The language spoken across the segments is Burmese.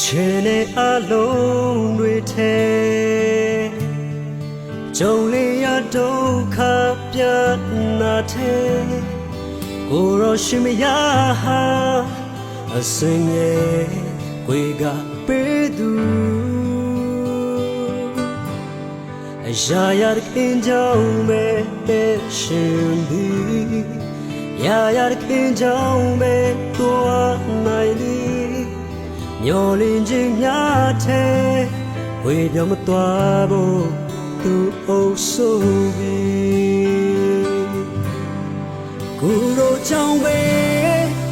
ခြေနဲ့အလုံးတွေထဲကြုံလေးရဒုက္ခပြနာထဲကိုရောရှိမရဟာအစင်ရဲ့ကိုယ်ကပေးသူအရာရတဲ့ကြောင့်ပဲရှင်သည်ရာရတဲ့ကြောင့်ပဲသွားနိုင်သည်မျောလင်းခြင်းများထဲဝေပြောင်းမသွားဖို့သူအုပ်ဆိုပြီးကိုယ်တော်ကြောင့်ပဲ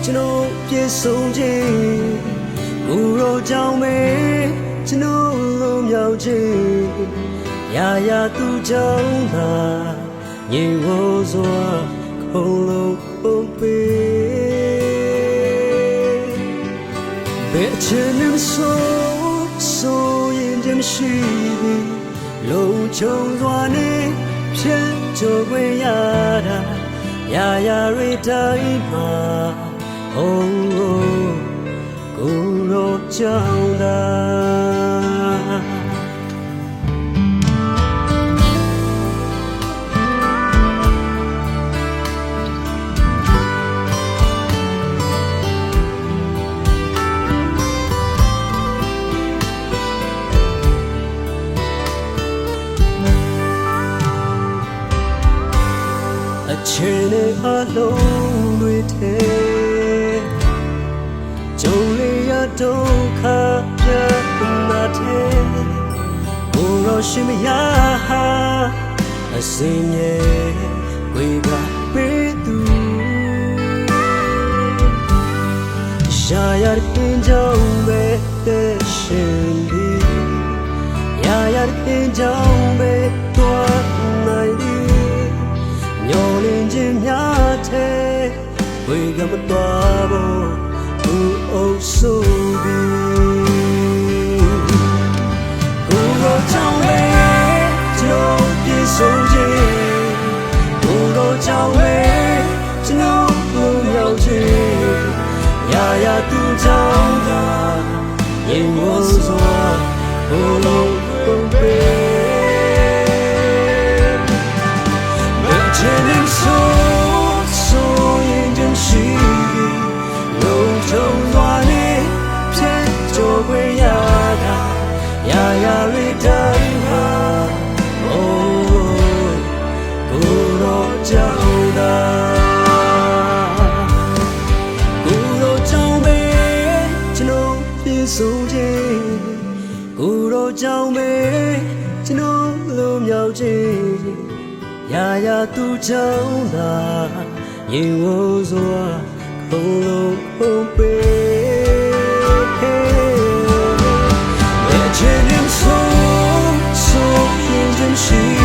ကျွန်တော်ပြည့်စုံခြင်းကိုယ်တော်ကြောင့်ပဲကျွန်တော်လွန်မြောက်ခြင်းရာရာသူကြောင့်သာငြိမ်ဝေါ်စွာခုံလုံးပုံပေးဘယ်ချင်မဆိုရင်တည်းရှိသည်လုံးချုံစွာနဲ့ဖြတ်ကျော်ခွင့်ရတာရာရာတွေတိုင်းမှာကိုရောကြောင့်သာခြေနဲ့အလုံးတွေထဲကြုံလေးရဒုက္ခပြနာထဲကိုရောရှိမရဟာအစင်ရဲ့ဝေကပေးသူရှာရတဲ့ကြောင့်ပဲရှင်သည်ရာရတဲ့ကြောင့်ပဲသွားနိုင်သည်မျောလင်းခြင်းများထဲဝေကမသွားဖို့သူအုပ်ဆိုပြီးကိုယ်တော်ကြောင့်ပဲကျွန်တော်ပြည့်စုံခြင်းကိုယ်တော်ကြောင့်ပဲကျွန်တော်လွန်မြောက်ခြင်းရာရာသူကြောင့်သာရင်ဝန်းစွာဘုလုံးပုံပေးဆုံးခြင်းကိုယ်တော်ကြောင့်ပဲကျွန်တော်လွန်မြောက်ခြင်းရာရာသူကြောင့်သာရင်ဝန်းစွာခုံလုံးပုံပေးဘယ်ချင်ဆိုရင်ရှိ